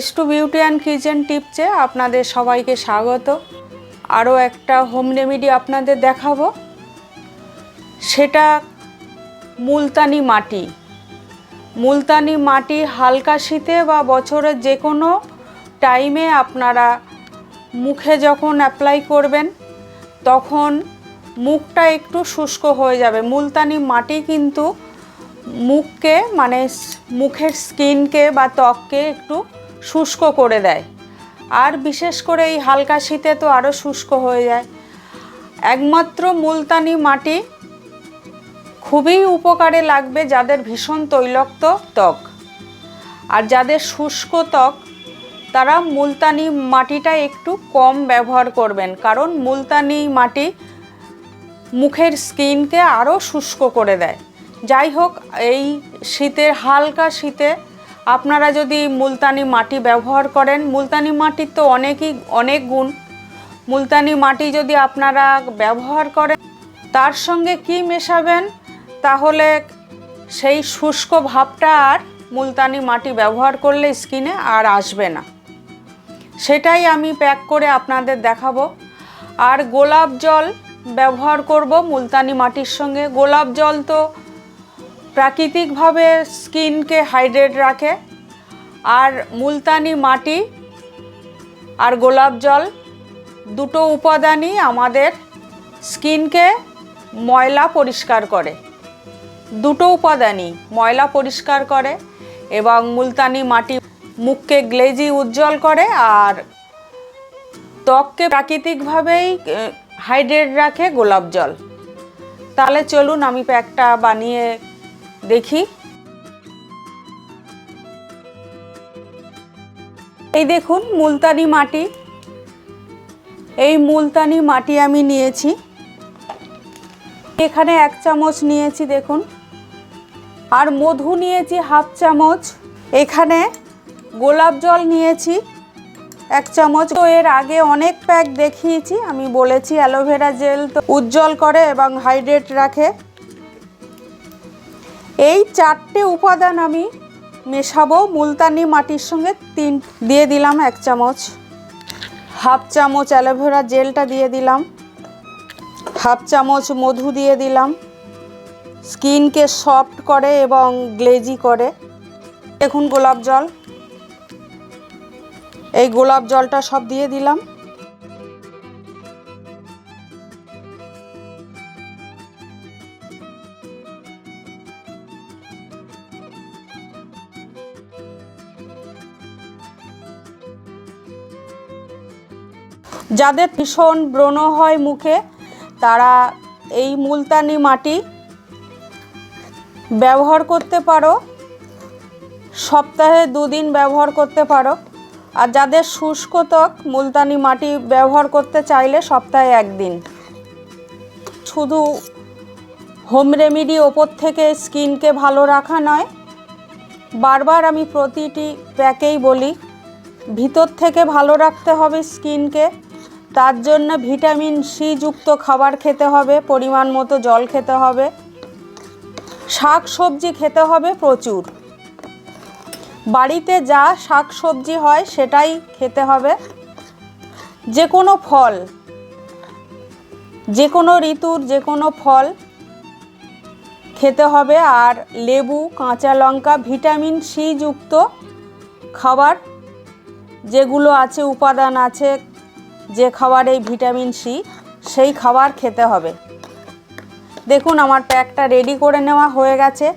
S2 beauty and kitchen টিপসে আপনাদের সবাইকে স্বাগত। আরও একটা হোম রেমেডি আপনাদের দেখাবো, সেটা মুলতানি মাটি। মুলতানি মাটি হালকা শীতে বা বছরের যে কোনো টাইমে আপনারা মুখে যখন অ্যাপ্লাই করবেন তখন মুখটা একটু শুষ্ক হয়ে যাবে। মুলতানি মাটি কিন্তু মুখকে মানে মুখের স্কিনকে বা ত্বককে একটু শুষ্ক করে দেয়, আর বিশেষ করে এই হালকা শীতে তো আরও শুষ্ক হয়ে যায়। একমাত্র মুলতানি মাটি খুবই উপকারে লাগবে যাদের ভীষণ তৈলাক্ত ত্বক, আর যাদের শুষ্ক ত্বক তারা মুলতানি মাটিটা একটু কম ব্যবহার করবেন, কারণ মুলতানি মাটি মুখের স্কিনকে আরও শুষ্ক করে দেয়। যাই হোক, এই শীতের হালকা শীতে আপনারা যদি মুলতানি মাটি ব্যবহার করেন, মুলতানি মাটির তো অনেক গুণ। মুলতানি মাটি যদি আপনারা ব্যবহার করেন, তার সঙ্গে কি মেশাবেন, তাহলে সেই শুষ্ক ভাবটা আর মুলতানি মাটি ব্যবহার করলে স্কিনে আর আসবে না। সেটাই আমি প্যাক করে আপনাদের দেখাবো। আর গোলাপ জল ব্যবহার করব মুলতানি মাটির সঙ্গে। গোলাপ জল তো প্রাকৃতিকভাবে স্কিনকে হাইড্রেট রাখে, আর মুলতানি মাটি আর গোলাপ জল দুটো উপাদানই আমাদের স্কিনকে ময়লা পরিষ্কার করে। দুটো উপাদানই ময়লা পরিষ্কার করে, এবং মুলতানি মাটি মুখকে গ্লেজি উজ্জ্বল করে আর ত্বককে প্রাকৃতিকভাবেই হাইড্রেট রাখে গোলাপ জল। তাহলে চলুন আমি প্যাকটা বানিয়ে দেখি। এই দেখুন মুলতানি মাটি। এই মুলতানি মাটি আমি নিয়েছি, এখানে 1 চামচ নিয়েছি দেখুন, আর মধু নিয়েছি 1/2 চামচ। এখানে গোলাপ জল নিয়েছি 1 চামচ। তো এর আগে অনেক প্যাক দেখিয়েছি, আমি বলেছি অ্যালোভেরা জেল তো উজ্জ্বল করে এবং হাইড্রেট রাখে। এই 4টে উপাদান আমি মেশাবো মুলতানি মাটির সঙ্গে। দিয়ে দিলাম 1 চামচ, 1/2 চামচ অ্যালোভেরা জেলটা দিয়ে দিলাম, 1/2 চামচ মধু দিয়ে দিলাম। স্কিনকে সফট করে এবং গ্লেজি করে। দেখুন গোলাপ জল, এই গোলাপ জলটা সব দিয়ে দিলাম। যাদের ভীষণ ব্রণ হয় মুখে, তারা এই মুলতানি মাটি ব্যবহার করতে পারো, সপ্তাহে 2 দিন ব্যবহার করতে পারো। আর যাদের শুষ্ক ত্বক, মুলতানি মাটি ব্যবহার করতে চাইলে সপ্তাহে 1 দিন। শুধু হোম রেমেডি ওপর থেকে স্কিনকে ভালো রাখা নয়, বারবার আমি প্রতিটি প্যাকেই বলি ভিতর থেকে ভালো রাখতে হবে স্কিনকে। তার জন্য ভিটামিন সি যুক্ত খাবার খেতে হবে, পরিমাণ মতো জল খেতে হবে, শাক সবজি খেতে হবে প্রচুর। বাড়িতে যা শাক সবজি হয় সেটাই খেতে হবে। যে কোনো ফল, যে কোনো ঋতুর যে কোনো ফল খেতে হবে। আর লেবু, কাঁচা লঙ্কা, ভিটামিন সি যুক্ত খাবার যেগুলো আছে, উপাদান আছে যে খাবারে ভিটামিন সি, সেই খাবার খেতে হবে। দেখুন আমার প্যাকটা রেডি করে নেওয়া হয়ে গেছে।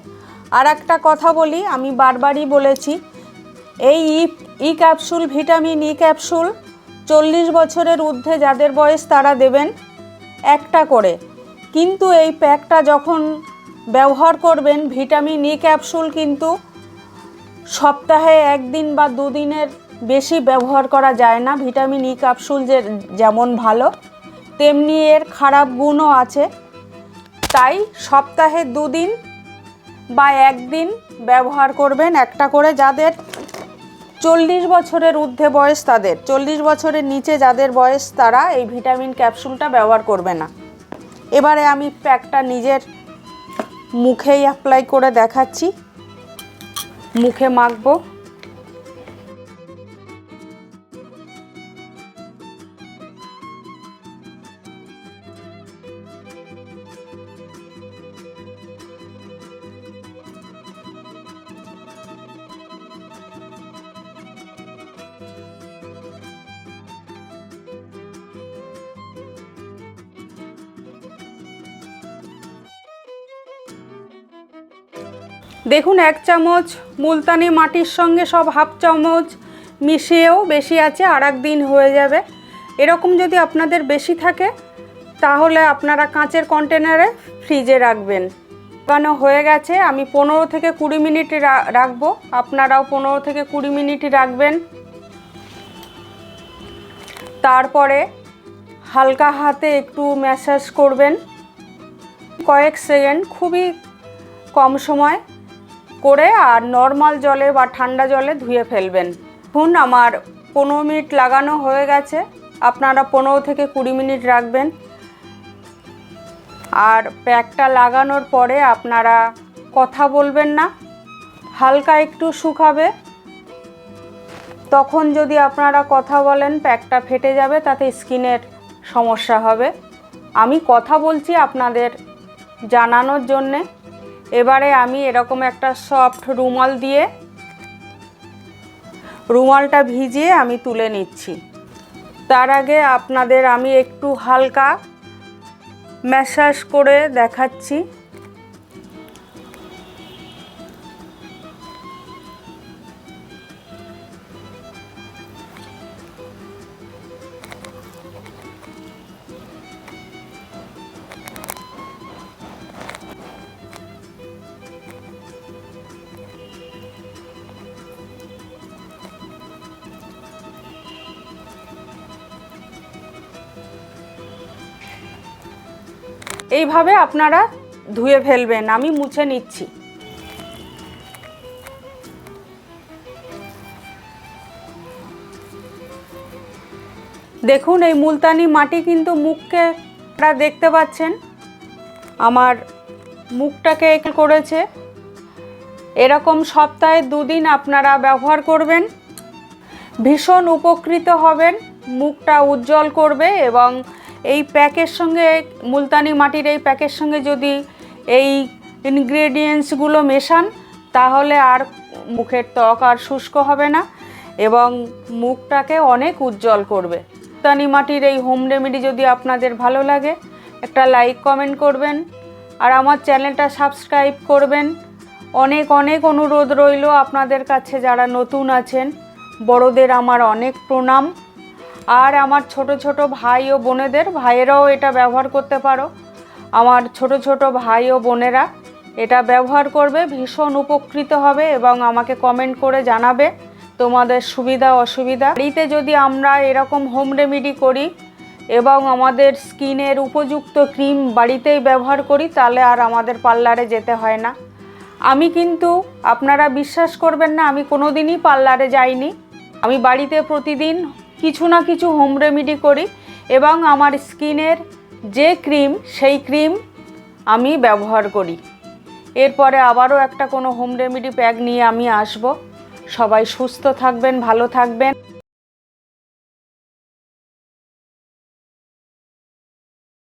আর একটা কথা বলি, আমি বারবারই বলেছি, এই E capsule, vitamin E capsule 40 বছরের ঊর্ধ্বে যাদের বয়স তারা দেবেন একটা করে। কিন্তু এই প্যাকটা যখন ব্যবহার করবেন, ভিটামিন ই ক্যাপসুল কিন্তু সপ্তাহে 1 দিন বা 2 দিনের বেশি ব্যবহার করা যায় না। ভিটামিন ই ক্যাপসুল যেমন ভালো, তেমনি এর খারাপ গুণও আছে। তাই সপ্তাহে 2 দিন বা 1 দিন ব্যবহার করবেন একটা করে। যাদের 40 বছরের ঊর্ধ্বে বয়স, তাদের 40 বছরের নিচে যাদের বয়স, তারা এই ভিটামিন ক্যাপসুলটা ব্যবহার করবে না। এবারে আমি প্যাকটা নিজের মুখেই অ্যাপ্লাই করে দেখাচ্ছি, মুখে মাখবো। দেখুন 1 চামচ মুলতানি মাটির সঙ্গে সব হাফ চামচ মিশিয়েও বেশি আছে, আর একদিন হয়ে যাবে। এরকম যদি আপনাদের বেশি থাকে তাহলে আপনারা কাঁচের কন্টেনারে ফ্রিজে রাখবেন। লাগানো হয়ে গেছে, আমি 15 থেকে 20 মিনিট রাখবো, আপনারাও 15 থেকে 20 মিনিট রাখবেন। তারপরে হালকা হাতে একটু ম্যাসাজ করবেন কয়েক সেকেন্ড, খুবই কম সময় করে, আর নর্মাল জলে বা ঠান্ডা জলে ধুয়ে ফেলবেন। এখন আমার 15 মিনিট লাগানো হয়ে গেছে, আপনারা 15 থেকে 20 মিনিট রাখবেন। আর প্যাকটা লাগানোর পরে আপনারা কথা বলবেন না, হালকা একটু শুকাবে। তখন যদি আপনারা কথা বলেন প্যাকটা ফেটে যাবে, তাতে স্কিনের সমস্যা হবে। আমি কথা বলছি আপনাদের জানানোর জন্যে। এবারে আমি এরকম একটা সফট রুমাল দিয়ে রুমালটা ভিজিয়ে আমি তুলে নিচ্ছি। তার আগে আপনাদের আমি একটু হালকা ম্যাসাজ করে দেখাচ্ছি। এইভাবে আপনারা ধুয়ে ফেলবেন, আমি মুছে নিচ্ছি। দেখুন এই মুলতানি মাটি কিন্তু মুখকে আপনারা দেখতে পাচ্ছেন আমার মুখটাকে একটু করেছে। এরকম সপ্তাহে 2 দিন আপনারা ব্যবহার করবেন, ভীষণ উপকৃত হবেন, মুখটা উজ্জ্বল করবে। এবং এই প্যাকের সঙ্গে, মুলতানি মাটির এই প্যাকের সঙ্গে যদি এই ইনগ্রেডিয়েন্টসগুলো মেশান তাহলে আর মুখের ত্বক আর শুষ্ক হবে না এবং মুখটাকে অনেক উজ্জ্বল করবে। মুলতানি মাটির এই হোম রেমেডি যদি আপনাদের ভালো লাগে একটা লাইক কমেন্ট করবেন, আর আমার চ্যানেলটা সাবস্ক্রাইব করবেন। অনেক অনেক অনুরোধ রইল আপনাদের কাছে, যারা নতুন আছেন বড়দের আমার অনেক প্রণাম। আর আমার ছোট ছোট ভাই ও বোনেদের, ভাইয়েরাও এটা ব্যবহার করতে পারো, আমার ছোট ছোট ভাই ও বোনেরা এটা ব্যবহার করবে, ভীষণ উপকৃত হবে এবং আমাকে কমেন্ট করে জানাবে তোমাদের সুবিধা অসুবিধা। বাড়িতে যদি আমরা এরকম হোম রেমেডি করি এবং আমাদের স্কিনের উপযুক্ত ক্রিম বাড়িতেই ব্যবহার করি তাহলে আর আমাদের পার্লারে যেতে হয় না। আমি কিন্তু, আপনারা বিশ্বাস করবেন না, আমি কোনো দিনই পার্লারে যাইনি। আমি বাড়িতে প্রতিদিন কিছু না কিছু হোম রেমেডি করি এবং আমার স্কিনের যে ক্রিম সেই ক্রিম আমি ব্যবহার করি। এরপরে আবারও একটা কোনো হোম রেমেডি প্যাক নিয়ে আমি আসব। সবাই সুস্থ থাকবেন, ভালো থাকবেন।